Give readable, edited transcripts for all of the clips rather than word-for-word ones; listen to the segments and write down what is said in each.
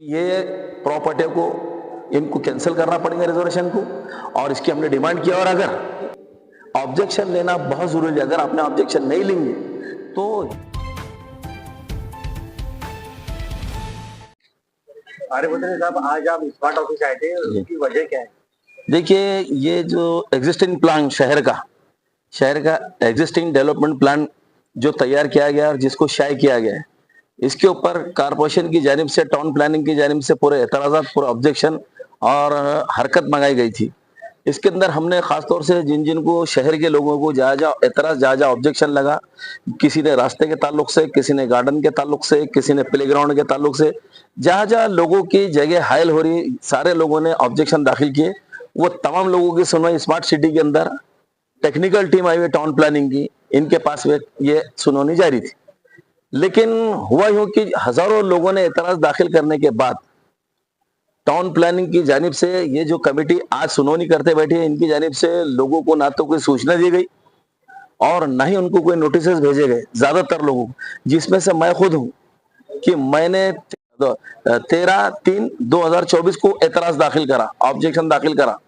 ये प्रॉपर्टी को इनको कैंसिल करना पड़ेगा रिजर्वेशन को, और इसकी हमने डिमांड किया। और अगर ऑब्जेक्शन लेना बहुत जरूरी है, अगर आपने ऑब्जेक्शन नहीं लेंगे तो आर्यवर्धन साहब, आज आप स्मार्ट ऑफिस आए थे, उसकी वजह क्या है? देखिए, ये जो एग्जिस्टिंग प्लान शहर का एग्जिस्टिंग डेवलपमेंट प्लान जो तैयार किया गया और जिसको शाये किया गया है, इसके ऊपर कारपोरेशन की जानिब से, टाउन प्लानिंग की जानिब से पूरे एतराज़ात, पूरे ऑब्जेक्शन और हरकत मंगाई गई थी। इसके अंदर हमने खासतौर से जिन को शहर के लोगों को जहाँ एतराज़, जहाँ ऑब्जेक्शन लगा, किसी ने रास्ते के ताल्लुक से, किसी ने गार्डन के ताल्लुक से, किसी ने प्लेग्राउंड के ताल्लुक से, जहाँ लोगों की जगह हायल हो रही, सारे लोगों ने ऑब्जेक्शन दाखिल किए। वो तमाम लोगों की सुनवाई स्मार्ट सिटी के अंदर टेक्निकल टीम आई हुई टाउन प्लानिंग की, इनके पास में ये सुनवाई जारी थी। लेकिन हुआ यूं कि हजारों लोगों ने एतराज दाखिल करने के बाद टाउन प्लानिंग की जानिब से ये जो कमेटी आज सुनवाई करते बैठी है, इनकी जानिब से लोगों को ना तो कोई सूचना दी गई और ना ही उनको कोई नोटिस भेजे गए, ज्यादातर लोगों को, जिसमें से मैं खुद हूं कि मैंने 13/3/2024 को एतराज दाखिल करा, ऑब्जेक्शन दाखिल करा।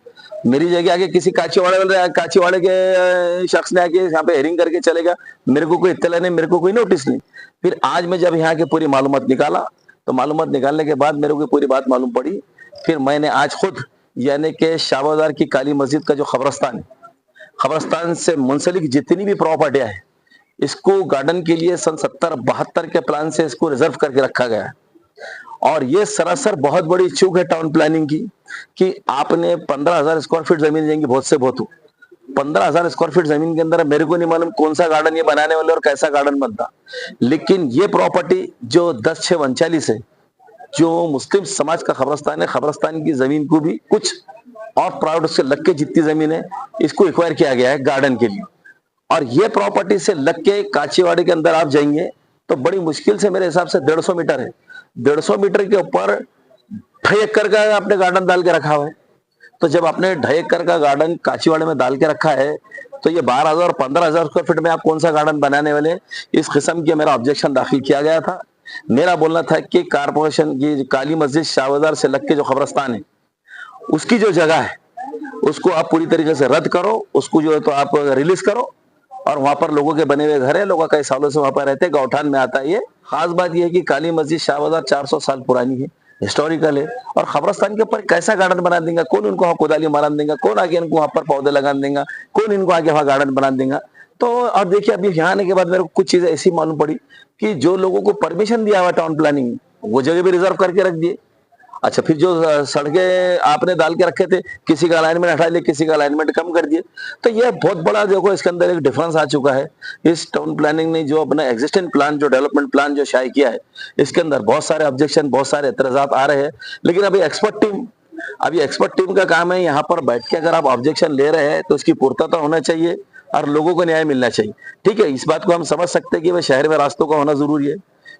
मेरी जगह आगे किसी काचीवाड़े के शख्स ने आके यहाँ पे हेरिंग करके चले गया, मेरे को कोई इत्तला नहीं, मेरे को कोई नोटिस नहीं। फिर आज मैं जब यहाँ की पूरी मालूमात निकाला, तो मालूमात निकालने के बाद मेरे को पूरी बात मालूम पड़ी। फिर मैंने आज खुद, यानी कि शाहबाजार की काली मस्जिद का जो खबरस्तान है, खबरस्तान से मुंसलिक जितनी भी प्रॉपर्टियां है, इसको गार्डन के लिए सन 70-72 के प्लान से इसको रिजर्व करके रखा गया है। और ये सरासर बहुत बड़ी चूक है टाउन प्लानिंग की कि आपने 15,000 स्क्वायर फीट जमीन देंगे, बहुत से बहुत हो, 15,000 स्क्वायर फीट जमीन के अंदर मेरे को नहीं मालूम कौन सा गार्डन ये बनाने वाले और कैसा गार्डन बनता। लेकिन ये प्रॉपर्टी जो 10/6/39 है, जो मुस्लिम समाज का खबरस्तान है, खबरस्तान की जमीन को भी कुछ और प्राइवेट से लग के जितनी जमीन है, इसको एक्वायर किया गया है गार्डन के लिए। और ये प्रॉपर्टी से लग के काचीवाड़ी के अंदर आप जाएंगे तो बड़ी मुश्किल से मेरे हिसाब से 150 मीटर है, 150 मीटर के ऊपर 2.5 एकड़ का आपने गार्डन डाल के रखा हुआ है। तो जब आपने 2.5 एकड़ का गार्डन काचीवाड़े में डाल के रखा है, तो ये 12,000 और 15,000 स्क्वायर फीट में आप कौन सा गार्डन बनाने वाले? इस किस्म की मेरा ऑब्जेक्शन दाखिल किया गया था। मेरा बोलना था कि कारपोरेशन की काली मस्जिद शाहबाजार से लग के जो खबरस्तान है, उसकी जो जगह है, उसको आप पूरी तरीके से रद्द करो, उसको जो है तो आप रिलीज करो, और वहां पर लोगों के बने हुए घर है, लोग कई सालों से वहां पर रहते हैं, गौठान में आता है। ये खास बात यह है कि काली मस्जिद शाहबाजार 400 साल पुरानी है, हिस्टोरिकल है, और खबरस्तान के ऊपर कैसा गार्डन बना देगा, कौन उनको वहां कोदाली मारा देगा, कौन आगे इनको वहां पर पौधे लगा देगा, कौन इनको आगे वहां गार्डन बना देगा। तो अब देखिए, अभी यहाँ आने के बाद मेरे को कुछ चीजें ऐसी मालूम पड़ी कि जो लोगों को परमिशन दिया हुआ टाउन प्लानिंग, वो जगह भी रिजर्व करके रख दिए। अच्छा, फिर जो सड़कें आपने डाल के रखे थे, किसी का अलाइनमेंट हटा लिए, किसी का अलाइनमेंट कम कर दिए। तो ये बहुत बड़ा, देखो, इसके अंदर एक डिफरेंस आ चुका है। इस टाउन प्लानिंग ने जो अपना एग्जिस्टिंग प्लान, जो डेवलपमेंट प्लान जो शाये किया है, इसके अंदर बहुत सारे ऑब्जेक्शन, बहुत सारे एतराजात आ रहे हैं। लेकिन अभी एक्सपर्ट टीम का काम है, यहाँ पर बैठ के अगर आप ऑब्जेक्शन ले रहे हैं तो उसकी पूर्तता होना चाहिए और लोगों को न्याय मिलना चाहिए। ठीक है, इस बात को हम समझ सकते हैं कि वह शहर में रास्तों का होना जरूरी है,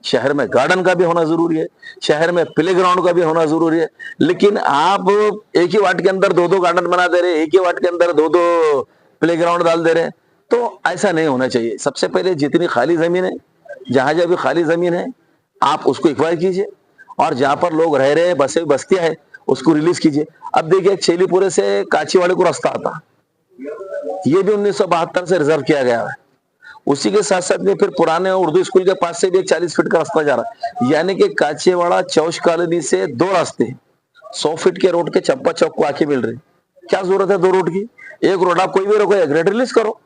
शहर में गार्डन का भी होना जरूरी है, शहर में प्लेग्राउंड का भी होना जरूरी है। लेकिन आप एक ही वार्ड के अंदर 2-2 गार्डन बना दे रहे, एक ही वार्ड के अंदर 2-2 प्लेग्राउंड डाल दे रहे, तो ऐसा नहीं होना चाहिए। सबसे पहले जितनी खाली जमीन है, जहां जहां भी खाली जमीन है, आप उसको एक्वायर कीजिए, और जहां पर लोग रह रहे हैं, बस्तियां है, उसको रिलीज कीजिए। अब देखिए, छेलीपुरे से काचीवाड़े को रास्ता आता, ये भी 1972 से रिजर्व किया गया है। उसी के साथ साथ में फिर पुराने उर्दू स्कूल के पास से भी एक 40 फीट का रास्ता जा रहा है, यानी कि काचीवाड़ा चौश कॉलोनी से 2 रास्ते 100 फीट के रोड के चंपा चौक को आके मिल रहे। क्या जरूरत है 2 रोड की? एक रोड आप कोई भी रोको, एक रेट रिलीज करो।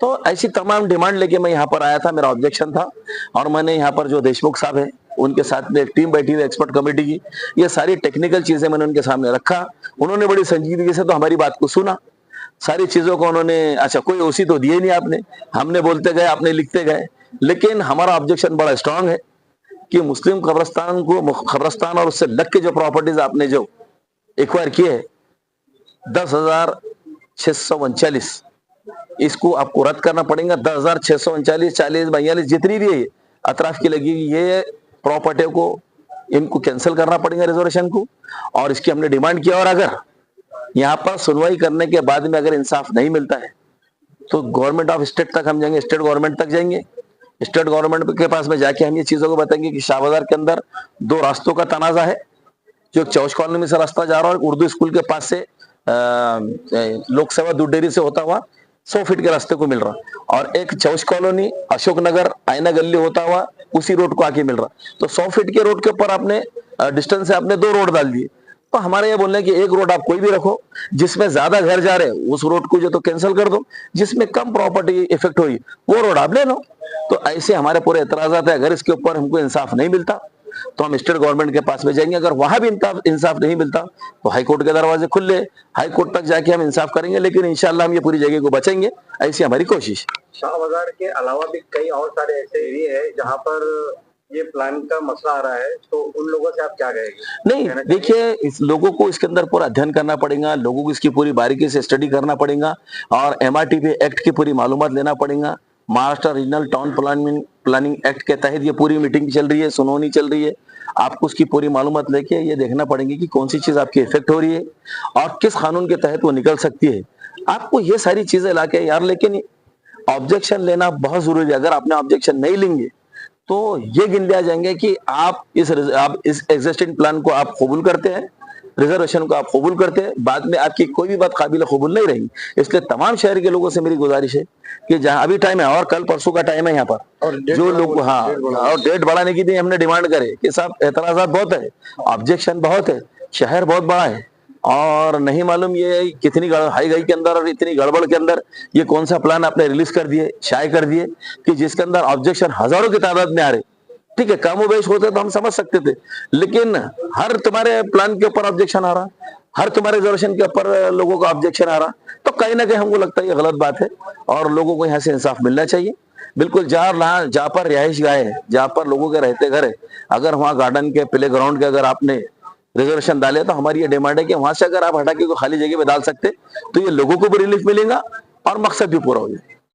तो ऐसी तमाम डिमांड लेके मैं यहाँ पर आया था, मेरा ऑब्जेक्शन था, और मैंने यहाँ पर जो देशमुख साहब है, उनके साथ में एक टीम बैठी हुई एक्सपर्ट कमेटी की, ये सारी टेक्निकल चीजें मैंने उनके सामने रखा। उन्होंने बड़ी संजीदगी से तो हमारी बात को सुना, सारी चीजों को उन्होंने, अच्छा, कोई ओसी तो दिए नहीं आपने, हमने बोलते गए, आपने लिखते गए। लेकिन हमारा ऑब्जेक्शन बड़ा स्ट्रांग है कि मुस्लिम खबरस्तान और उससे लग के जो प्रॉपर्टीज आपने जो एक्वायर किए 10,639, इसको आपको रद्द करना पड़ेगा। 10,639, 40, 42 जितनी भी है अतराफ की लगी, ये प्रॉपर्टी को इनको कैंसिल करना पड़ेगा रिजर्वेशन को, और इसकी हमने डिमांड किया। और अगर यहाँ पर सुनवाई करने के बाद में अगर इंसाफ नहीं मिलता है, तो गवर्नमेंट ऑफ स्टेट तक हम जाएंगे, स्टेट गवर्नमेंट तक जाएंगे। स्टेट गवर्नमेंट के पास में जाके हम ये चीजों को बताएंगे कि शाहबाजार के अंदर 2 रास्तों का तनाजा है, जो चौश कॉलोनी में से रास्ता जा रहा है उर्दू स्कूल के पास से लोक सेवा दूध डेयरी से होता हुआ 100 फीट के रास्ते को मिल रहा, और एक चौश कॉलोनी अशोक नगर आयना गली होता हुआ उसी रोड को आके मिल रहा। तो 100 फीट के रोड के ऊपर आपने डिस्टेंस से आपने 2 रोड डाल दिए। तो हमारे ये बोलने की एक रोड आप कोई भी रखो, जिसमें ज्यादा घर जा रहे हैं उस रोड को जो तो कैंसिल कर दो, जिसमें कम प्रॉपर्टी इफेक्ट हुई वो रोड आप ले लो। तो ऐसे हमारे पूरे एतराजात है। अगर इसके ऊपर हमको इंसाफ नहीं मिलता तो हम स्टेट गवर्नमेंट के पास में जाएंगे। अगर वहां भी इंसाफ नहीं मिलता तो हाई कोर्ट के दरवाजे खुले, हाई कोर्ट तक जाके हम इंसाफ करेंगे, लेकिन इंशाल्लाह हम ये पूरी जगह को बचाएंगे, ऐसी हमारी कोशिश। शाह बाजार के अलावा भी कई और सारे ऐसे एरिया है जहाँ पर ये प्लान का मसला आ रहा है, तो उन लोगों से आप क्या कहेंगे? नहीं देखिए, इस लोगों को इसके अंदर पूरा अध्ययन करना पड़ेगा, लोगों को इसकी पूरी बारीकी से स्टडी करना पड़ेगा और MRTP एक्ट की पूरी मालूमात लेना पड़ेगा। Maharashtra regional town planning act के तहत ये पूरी मीटिंग चल रही है, सुनवाई चल रही है। आपको उसकी पूरी मालूमात लेके ये देखना पड़ेगी कि कौन सी चीज आपकी इफेक्ट हो रही है और किस कानून के तहत वो निकल सकती है। आपको ये सारी चीजें लाके यार, लेकिन ऑब्जेक्शन लेना बहुत जरूरी है। अगर आपने ऑब्जेक्शन नहीं लेंगे तो ये गिन लिया जाएंगे कि आप इस एग्जिस्टिंग प्लान को आप कबूल करते हैं, रिजर्वेशन को आप कबूल करते हैं, बाद में आपकी कोई भी बात काबिल कबूल नहीं रहेगी। इसलिए तमाम शहर के लोगों से मेरी गुजारिश है कि जहां अभी टाइम है और कल परसों का टाइम है यहाँ पर, और जो लोग और डेट बढ़ाने की हमने डिमांड करे कि साहब एतराजात बहुत है, ऑब्जेक्शन बहुत है, शहर बहुत बड़ा है और नहीं मालूम ये कितनी हाई गई के अंदर और इतनी गड़बड़ के अंदर ये कौन सा प्लान आपने रिलीज कर दिए, शाये कर दिए कि जिसके अंदर ऑब्जेक्शन हजारों की तादाद में आ रहे। ठीक है, कामोबेश होते तो हम समझ सकते थे, लेकिन हर तुम्हारे प्लान के ऊपर ऑब्जेक्शन आ रहा, हर तुम्हारे रिजर्वेशन के ऊपर लोगों का ऑब्जेक्शन आ रहा, तो कहीं ना कहीं हमको लगता है ये गलत बात है और लोगों को यहाँ से इंसाफ मिलना चाहिए। बिल्कुल जहाँ पर रिहाइश गाह है, जहाँ पर लोगों के रहते घर है, अगर वहाँ गार्डन के प्ले ग्राउंड के अगर आपने रिजर्वेशन डाले तो हमारी ये डिमांड है कि वहां से अगर आप हटा के खाली जगह पे डाल सकते तो ये लोगों को भी रिलीफ मिलेगा और मकसद भी पूरा हो जाए।